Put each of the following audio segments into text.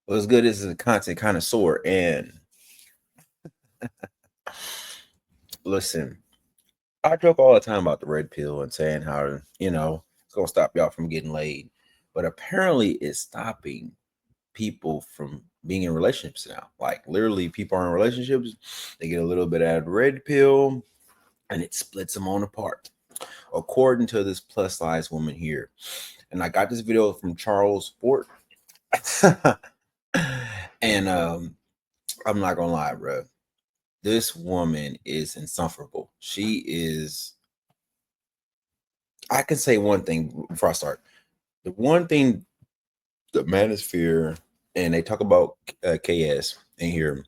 What's good is a content connoisseur. And listen, I joke all the time about the red pill and saying how, it's going to stop y'all from getting laid. But apparently, it's stopping people from being in relationships now. Like, literally, people are in relationships, they get a little bit out of the red pill, and it splits them on apart, according to this plus size woman here. And I got this video from Charles Fort. And I'm not gonna lie, bro. This woman is insufferable. She is. I can say one thing before I start. The one thing the manosphere, and they talk about KS in here,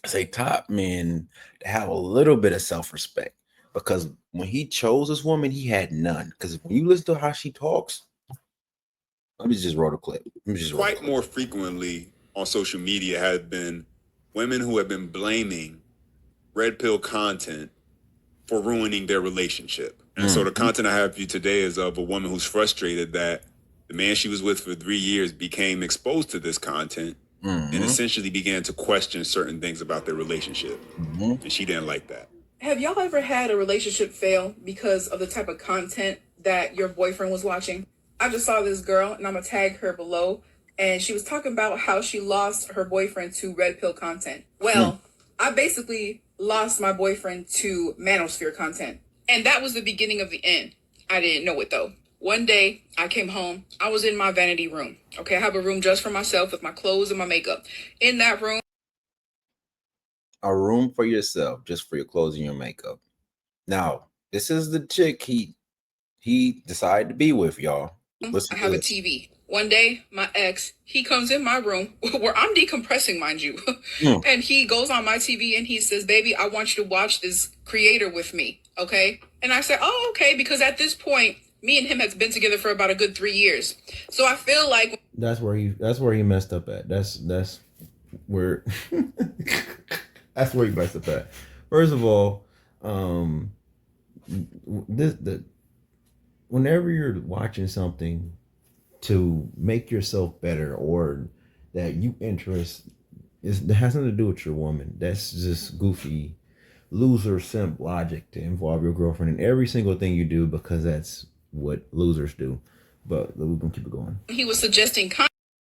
say top men to have a little bit of self-respect, because when he chose this woman, he had none. Because when you listen to how she talks, let me just roll the clip. Quite more frequently on social media have been women who have been blaming red pill content for ruining their relationship. And so the content I have for you today is of a woman who's frustrated that the man she was with for 3 years became exposed to this content and essentially began to question certain things about their relationship. And she didn't like that. Have y'all ever had a relationship fail because of the type of content that your boyfriend was watching? I just saw this girl, and I'm gonna tag her below, and she was talking about how she lost her boyfriend to red pill content. Well, I basically lost my boyfriend to manosphere content, and that was the beginning of the end. I didn't know it though. One day, I came home. I was in my vanity room. Okay, I have a room just for myself with my clothes and my makeup. In that room, a room for yourself, just for your clothes and your makeup. Now, this is the chick he decided to be with, y'all. Listen, I have a TV. One day, my ex, he comes in my room where I'm decompressing, mind you. And he goes on my TV and he says, "Baby, I want you to watch this creator with me." Okay. And I said, "Oh, okay." Because at this point, me and him has been together for about a good 3 years. So I feel like that's where he messed up at. That's where that's where he messed up at. First of all, whenever you're watching something to make yourself better or that you interest, it has nothing to do with your woman. That's just goofy loser simp logic to involve your girlfriend in every single thing you do, because that's what losers do. But we're gonna keep it going. he was suggesting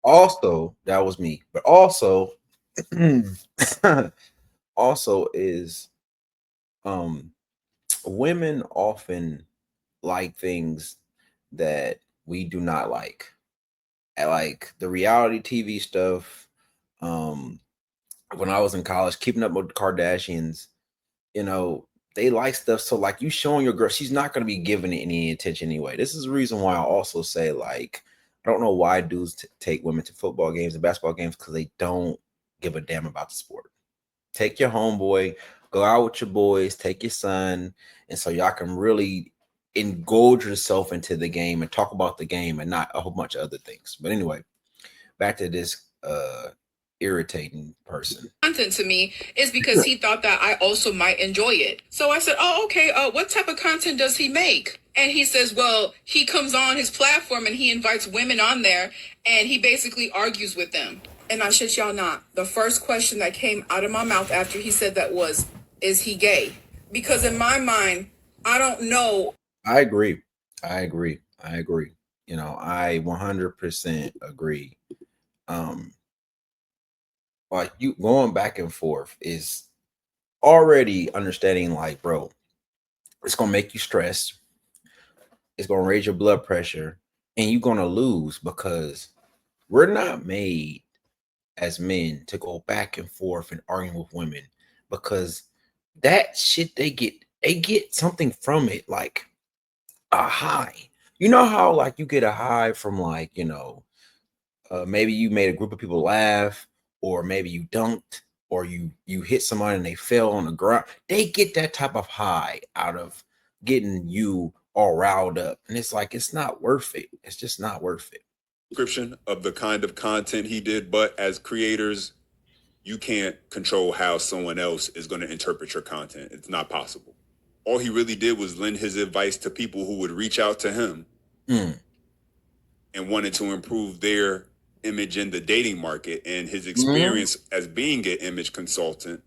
also, that was me. But also, also is women often like things that we do not like. Like the reality TV stuff. When I was in college, keeping up with the Kardashians, they like stuff. So like you showing your girl, she's not gonna be giving it any attention anyway. This is the reason why I also say, like, I don't know why dudes take women to football games and basketball games, because they don't give a damn about the sport. Take your homeboy, go out with your boys, take your son, and so y'all can really engulf yourself into the game and talk about the game and not a whole bunch of other things. But anyway, back to this irritating person. Content to me is because he thought that I also might enjoy it. So I said, "Oh, okay. What type of content does he make?" And he says, "Well, he comes on his platform and he invites women on there and he basically argues with them." And I shit y'all not, the first question that came out of my mouth after he said that was, "Is he gay?" Because in my mind, I don't know. I agree. I agree. I agree. I 100% agree. Like, you going back and forth is already understanding, like, bro, it's gonna make you stressed, it's gonna raise your blood pressure, and you're gonna lose, because we're not made as men to go back and forth and arguing with women, because that shit, they get something from it, like a high. You know how, like, you get a high from, like, maybe you made a group of people laugh, or maybe you dunked, or you hit somebody and they fell on the ground. They get that type of high out of getting you all riled up, and it's like, it's not worth it. It's just not worth it. Description of the kind of content he did, but as creators, you can't control how someone else is going to interpret your content. It's not possible. All he really did was lend his advice to people who would reach out to him and wanted to improve their image in the dating market and his experience as being an image consultant.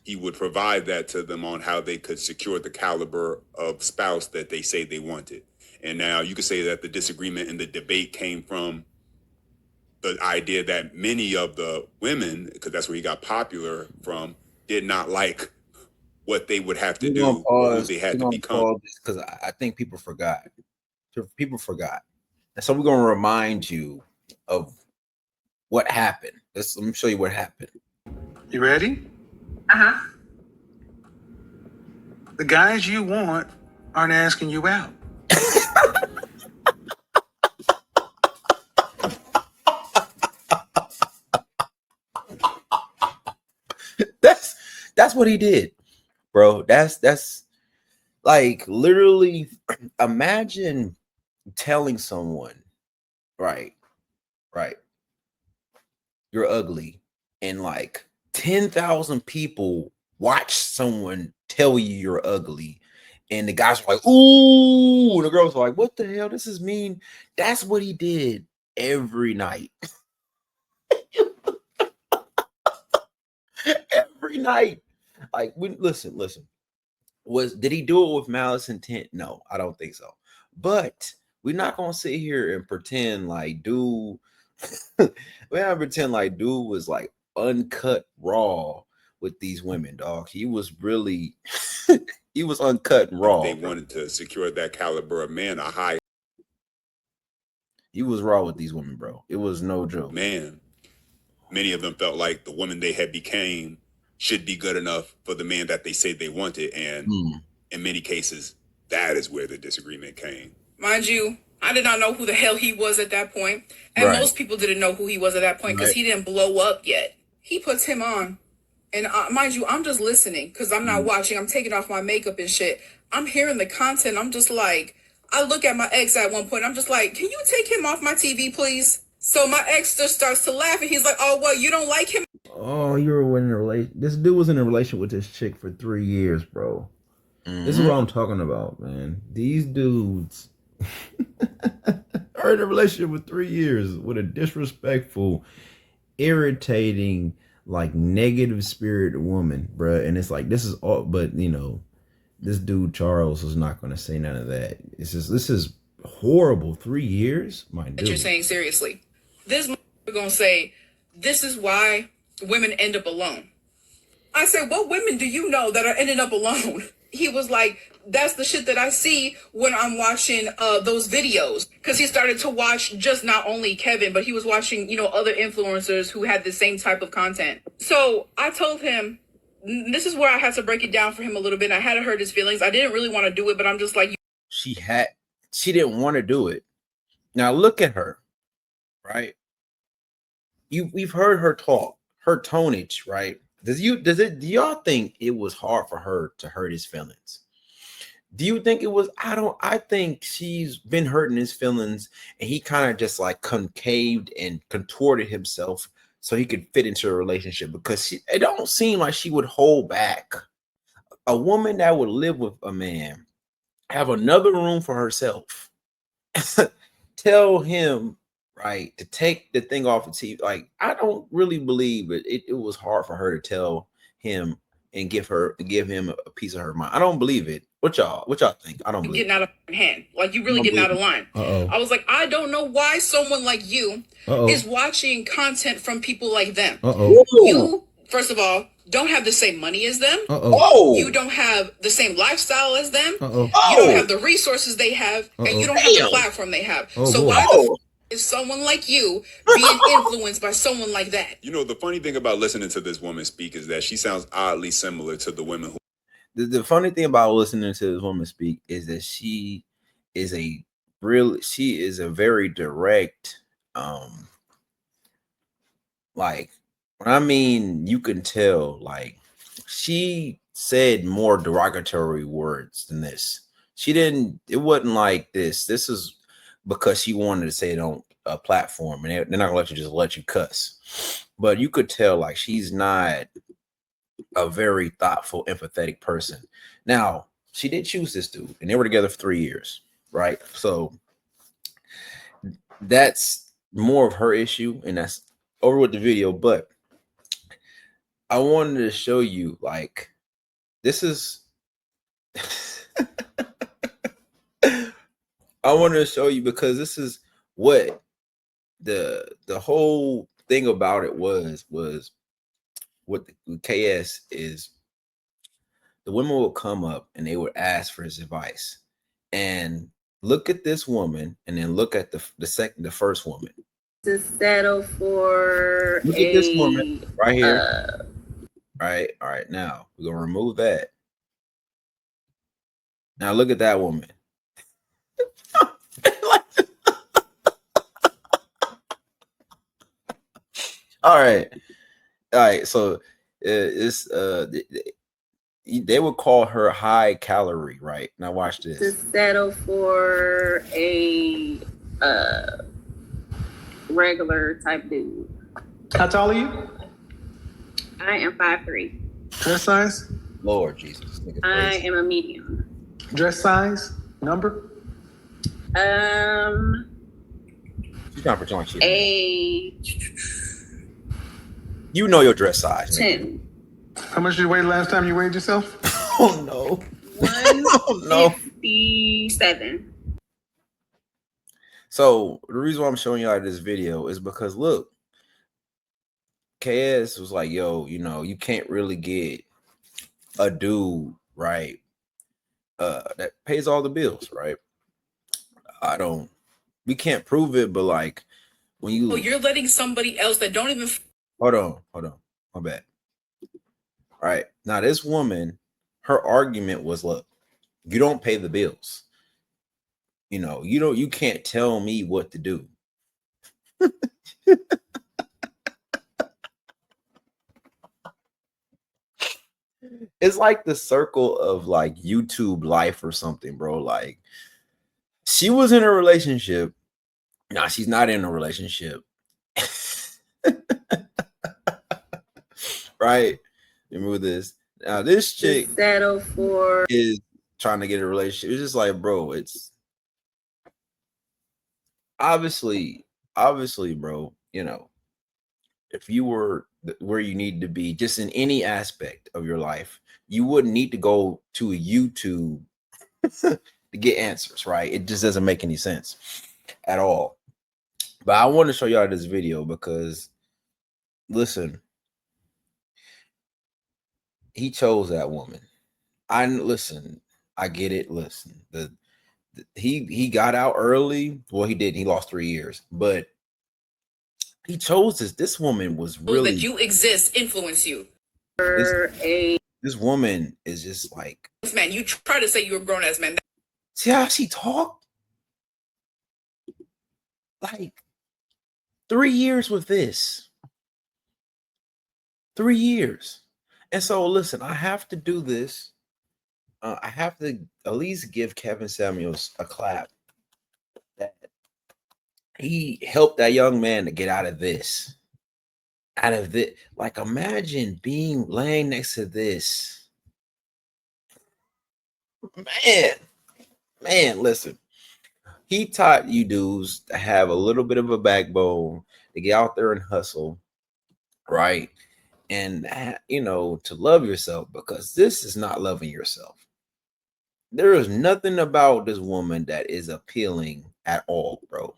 He would provide that to them on how they could secure the caliber of spouse that they say they wanted. And now you could say that the disagreement and the debate came from the idea that many of the women, because that's where he got popular from, did not like what they would have to We're gonna do or who pause. they had We're to gonna become. pause this because I think people forgot. People forgot, and so we're gonna remind you of what happened. Let me show you what happened. You ready? Uh-huh. The guys you want aren't asking you out. That's what he did, bro. That's like literally. Imagine telling someone, right, you're ugly, and like 10,000 people watch someone tell you you're ugly, and the guys are like, ooh, and the girls are like, what the hell? This is mean. That's what he did every night. Every night. Like, listen. Did he do it with malice intent? No, I don't think so. But we're not gonna sit here and pretend like dude. We're not pretend like dude was like uncut raw with these women, dog. He was really he was uncut and raw. They wanted to secure that caliber of man, a high He was raw with these women, bro. It was no joke. man. Many of them felt like the woman they had became should be good enough for the man that they said they wanted. And in many cases, that is where the disagreement came. Mind you, I did not know who the hell he was at that point. And most people didn't know who he was at that point because he didn't blow up yet. He puts him on. And mind you, I'm just listening because I'm not watching. I'm taking off my makeup and shit. I'm hearing the content. I'm just like, I look at my ex at one point. I'm just like, can you take him off my TV, please? So my ex just starts to laugh and he's like, oh, what? You don't like him? Oh, you were in a relation. This dude was in a relation with this chick for 3 years, bro. This is what I'm talking about, man. These dudes are in a relationship with 3 years with a disrespectful, irritating, like negative spirited woman, bro. And it's like, this is all, but you know, this dude Charles is not going to say none of that. It's just, this is horrible. 3 years, my dude. That you're saying seriously. This we're gonna say, this is why women end up alone. I said, what women do you know that are ending up alone? He was like, that's the shit that I see when I'm watching those videos. Because he started to watch just not only Kevin, but he was watching, you know, other influencers who had the same type of content. So I told him, this is where I had to break it down for him a little bit. I had to hurt his feelings. I didn't really want to do it, but I'm just like, she didn't want to do it. Now look at her, right? We've heard her talk, her tonage, right? Do y'all think it was hard for her to hurt his feelings? Do you think it was? I think she's been hurting his feelings and he kind of just like concaved and contorted himself so he could fit into a relationship because it don't seem like she would hold back. A woman that would live with a man, have another room for herself, tell him, right, to take the thing off the TV. Like, I don't really believe it was hard for her to tell him and give him a piece of her mind. I don't believe it. What y'all think? I don't believe getting out of hand. Like, you really getting out of line. I was like, I don't know why someone like you is watching content from people like them. You, first of all, don't have the same money as them. You don't have the same lifestyle as them. You don't have the resources they have, and you don't have the platform they have. So why is someone like you being influenced by someone like that? You know, the funny thing about listening to this woman speak is that she sounds oddly similar to the women who. The funny thing about listening to this woman speak is that she is a very direct, like, when I mean, you can tell, like, she said more derogatory words than this. It wasn't like this. This is because she wanted to say it on a platform, and they're not gonna let you cuss. But you could tell, like, she's not a very thoughtful, empathetic person. Now, she did choose this dude, and they were together for 3 years, right? So that's more of her issue, and that's over with the video. But I wanted to show you, like, this is I wanted to show you because this is what the whole thing about it was what the KS is. The women would come up and they would ask for his advice, and look at this woman, and then look at the first woman. To settle for look at this woman right here. All right. Now we're gonna remove that. Now look at that woman. All right. So it's they would call her high calorie, right? Now watch this. To settle for a regular type dude. How tall are you? I am 5'3". Dress size? Lord Jesus. I am a medium. Dress size? Number? She's not for joint shit. You know your dress size. 10. How much did you weigh last time you weighed yourself? Oh no. 157. So the reason why I'm showing y'all this video is because look, KS was like, yo, you know, you can't really get a dude, right? That pays all the bills, right? We can't prove it, but like when you you're letting somebody else that don't even hold on, my bad. All right, now this woman, her argument was, look, you don't pay the bills. You know, you can't tell me what to do. It's like the circle of like YouTube life or something, bro. Like she was in a relationship. Now she's not in a relationship. Right? Remember this. Now this chick settle for is trying to get a relationship. It's just like, bro, it's obviously, bro, you know, if you were where you need to be just in any aspect of your life, you wouldn't need to go to a YouTube to get answers, right? It just doesn't make any sense at all. But I want to show y'all this video because listen, he chose that woman. I get it. Listen, he got out early. Well, he did. He lost 3 years, but he chose this woman was really that you exist influence you. This woman is just like, Man, you try to say you're a grown ass man. see how she talked? Like 3 years with this. 3 years. And so listen, I have to do this. I have to at least give Kevin Samuels a clap that he helped that young man to get out of this. Out of it. Like imagine laying next to this. Man, listen. He taught you dudes to have a little bit of a backbone, to get out there and hustle, right? And, you know, to love yourself, because this is not loving yourself. There is nothing about this woman that is appealing at all, bro.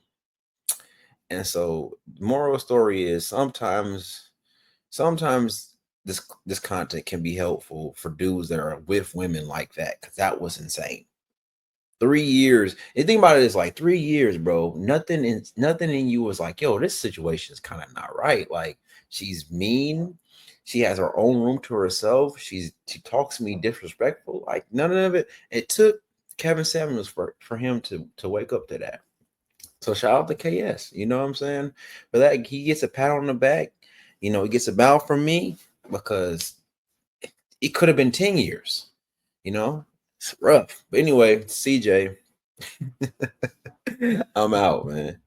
And so the moral story is sometimes this content can be helpful for dudes that are with women like that, because that was insane. 3 years. And think about it, it's like 3 years, bro. Nothing in you was like, yo, this situation is kind of not right. Like she's mean. She has her own room to herself. She talks to me disrespectful. Like none of it. It took Kevin Samuels for him to wake up to that. So shout out to KS. You know what I'm saying? For that, he gets a pat on the back. You know, he gets a bow from me because it could have been 10 years. You know, it's rough. But anyway, CJ, I'm out, man.